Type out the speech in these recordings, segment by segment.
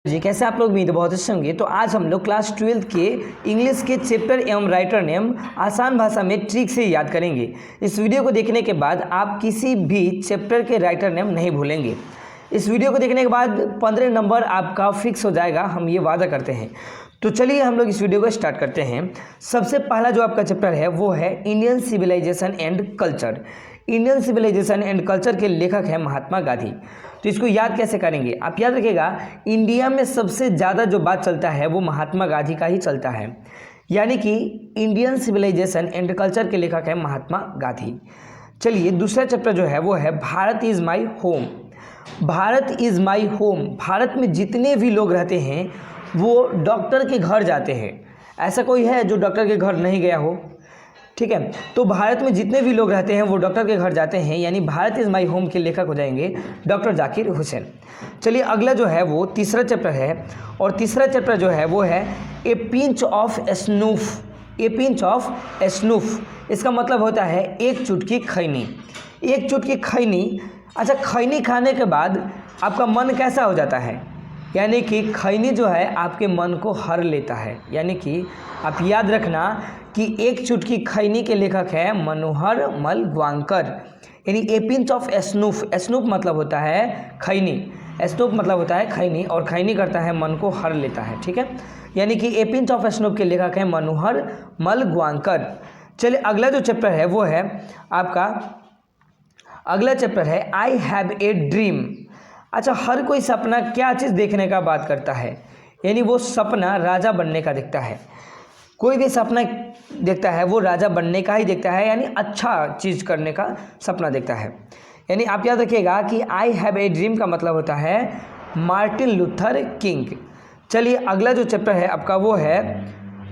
जी कैसे आप लोग उम्मीद बहुत अच्छे होंगे। तो आज हम लोग क्लास 12 के इंग्लिश के चैप्टर एवं राइटर नेम आसान भाषा में ट्रिक से याद करेंगे। इस वीडियो को देखने के बाद आप किसी भी चैप्टर के राइटर नेम नहीं भूलेंगे। इस वीडियो को देखने के बाद 15 नंबर आपका फिक्स हो जाएगा, हम ये वादा करते हैं। तो चलिए हम लोग इस वीडियो को स्टार्ट करते हैं। सबसे पहला जो आपका चैप्टर है वो है Indian civilisation and culture. Indian civilisation and culture के लेखक हैं महात्मा गांधी। तो इसको याद कैसे करेंगे, आप याद रखिएगा इंडिया में सबसे ज़्यादा जो बात चलता है वो महात्मा गांधी का ही चलता है, यानी कि इंडियन सिविलाइजेशन एंड कल्चर के लेखक हैं महात्मा गांधी। चलिए दूसरा चैप्टर जो है वो है Bharat is my home. Bharat is my home. Bharat में जितने भी लोग रहते हैं वो डॉक्टर के घर जाते हैं। ऐसा कोई है जो डॉक्टर के घर नहीं गया हो? ठीक है, तो भारत में जितने भी लोग रहते हैं वो डॉक्टर के घर जाते हैं, यानी भारत इज़ माई होम के लेखक हो जाएंगे डॉक्टर जाकिर हुसैन। चलिए अगला जो है वो तीसरा चैप्टर है, और तीसरा चैप्टर जो है वो है a pinch of snuff. A pinch of snuff इसका मतलब होता है एक चुटकी खैनी। एक चुटकी खैनी। अच्छा, खैनी खाने के बाद आपका मन कैसा हो जाता है? यानी कि खैनी जो है आपके मन को हर लेता है। यानी कि आप याद रखना कि एक चुटकी खैनी के लेखक है मनोहर मल ग्वांकर। यानी ए पिंच ऑफ स्नूफ। स्नूफ मतलब होता है खैनी। स्नूफ मतलब होता है खैनी, और खैनी करता है मन को हर लेता है। ठीक है, यानी कि ए पिंच ऑफ स्नूफ के लेखक है मनोहर मल ग्वांकर। चलिए अगला जो चैप्टर है वो है आपका, अगला चैप्टर है आई हैव ए ड्रीम। अच्छा, हर कोई सपना क्या चीज़ देखने का बात करता है? यानी वो सपना राजा बनने का दिखता है। कोई भी सपना देखता है वो राजा बनने का ही देखता है, यानी अच्छा चीज़ करने का सपना देखता है। यानी आप याद रखिएगा कि आई हैव ए ड्रीम का मतलब होता है मार्टिन लूथर किंग। चलिए अगला जो चैप्टर है आपका वो है,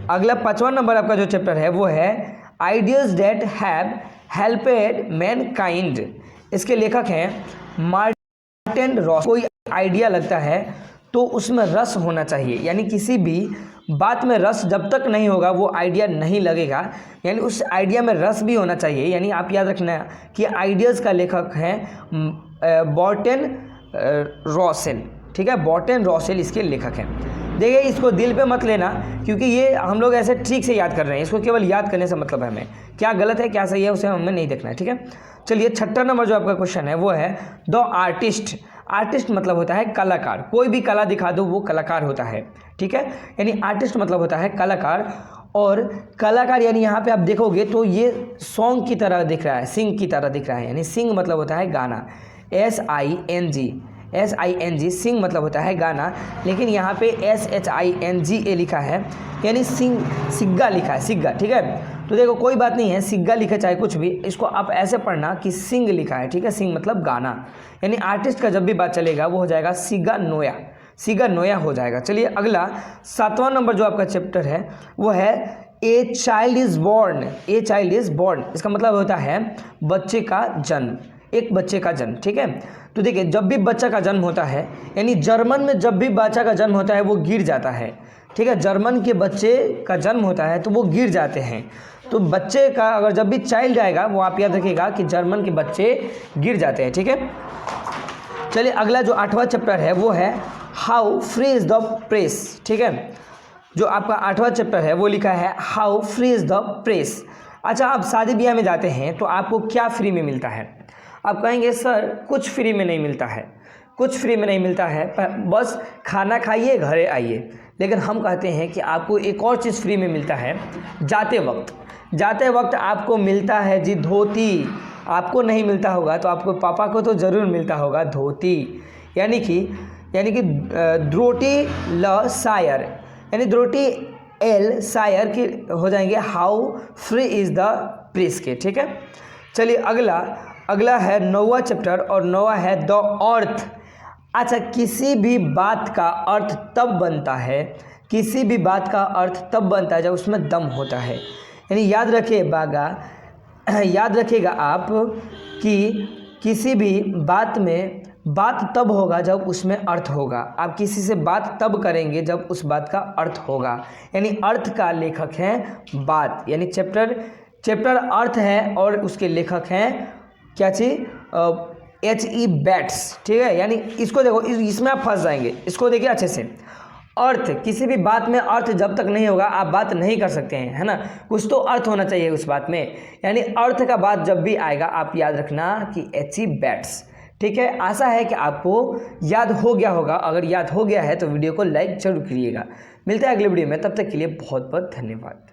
अगला 5वां नंबर आपका जो चैप्टर है वो है आइडियाज़ दैट हैव हेल्पेड मैनकाइंड। इसके लेखक हैं मार्टिन रॉस। कोई आइडिया लगता है तो उसमें रस होना चाहिए, यानी किसी भी बात में रस जब तक नहीं होगा वो आइडिया नहीं लगेगा, यानी उस आइडिया में रस भी होना चाहिए। यानी आप याद रखना कि आइडियाज़ का लेखक हैं बर्टन रॉसेल। ठीक है, बर्टन रॉसेल इसके लेखक हैं। देखिए इसको दिल पे मत लेना, क्योंकि ये हम लोग ऐसे ट्रिक से याद कर रहे हैं, इसको केवल याद करने से मतलब है। हमें क्या गलत है क्या सही है उसे हमें नहीं देखना है। ठीक है, चलिए 6वां नंबर जो आपका क्वेश्चन है वो है द आर्टिस्ट। आर्टिस्ट मतलब होता है कलाकार। कोई भी कला दिखा दो वो कलाकार होता है। ठीक है, यानी आर्टिस्ट मतलब होता है कलाकार। और कलाकार यानी यहाँ पे आप देखोगे तो ये सॉन्ग की तरह दिख रहा है, सिंग की तरह दिख रहा है। यानी सिंग मतलब होता है गाना, SING सिंग मतलब होता है गाना, लेकिन यहाँ पे SHINGA लिखा है, यानी सिग्गा लिखा है, सिग्गा। ठीक है, तो देखो कोई बात नहीं है, सिग्गा लिखे चाहे कुछ भी, इसको आप ऐसे पढ़ना कि सिंग लिखा है। ठीक है, सिंग मतलब गाना, यानी आर्टिस्ट का जब भी बात चलेगा वो हो जाएगा सिगा नोया। सिगा नोया हो जाएगा। चलिए अगला 7वां नंबर जो आपका चैप्टर है वो है a child is born. A child is born इसका मतलब होता है बच्चे का जन्म, एक बच्चे का जन्म। ठीक है, तो देखिए जब भी बच्चा का जन्म होता है, यानी जर्मन में जब भी बच्चा का जन्म होता है वो गिर जाता है। ठीक है, जर्मन के बच्चे का जन्म होता है तो वो गिर जाते हैं। तो बच्चे का अगर जब भी चाइल्ड आएगा वो आप याद रखिएगा कि जर्मन के बच्चे गिर जाते हैं। ठीक है, चलिए अगला जो 8वां चैप्टर है वो है how free is the press. ठीक है, जो आपका 8वां चैप्टर है वो लिखा है how free is the press. अच्छा, आप शादी ब्याह में जाते हैं तो आपको क्या फ्री में मिलता है? आप कहेंगे सर कुछ फ्री में नहीं मिलता है, कुछ फ्री में नहीं मिलता है, बस खाना खाइए घरे आइए। लेकिन हम कहते हैं कि आपको एक और चीज़ फ्री में मिलता है। जाते वक्त आपको मिलता है जी धोती। आपको नहीं मिलता होगा तो आपको पापा को तो ज़रूर मिलता होगा धोती। यानी कि द्रोटी ल शायर, यानी द्रोटी एल शायर की हो जाएंगे how free is the press के। ठीक है, चलिए अगला है 9वां चैप्टर, और 9वां है द अर्थ। अच्छा, किसी भी बात का अर्थ तब बनता है, किसी भी बात का अर्थ तब बनता है जब उसमें दम होता है। यानी याद रखिएगा आप कि किसी भी बात में बात तब होगा जब उसमें अर्थ होगा। आप किसी से बात तब करेंगे जब उस बात का अर्थ होगा। यानी अर्थ का लेखक है बात, यानी चैप्टर अर्थ है और उसके लेखक हैं क्या चीज़ HE बैट्स, ठीक है। यानी इसको देखो, इसमें आप फंस जाएंगे। इसको देखिए अच्छे से। अर्थ, किसी भी बात में अर्थ जब तक नहीं होगा आप बात नहीं कर सकते हैं, है ना। कुछ तो अर्थ होना चाहिए उस बात में, यानी अर्थ का बात जब भी आएगा आप याद रखना कि HE बैट्स, ठीक है। आशा है कि आपको याद हो गया होगा। अगर याद हो गया है तो वीडियो को लाइक जरूर करिएगा। मिलते हैं अगले वीडियो में, तब तक के लिए बहुत बहुत धन्यवाद।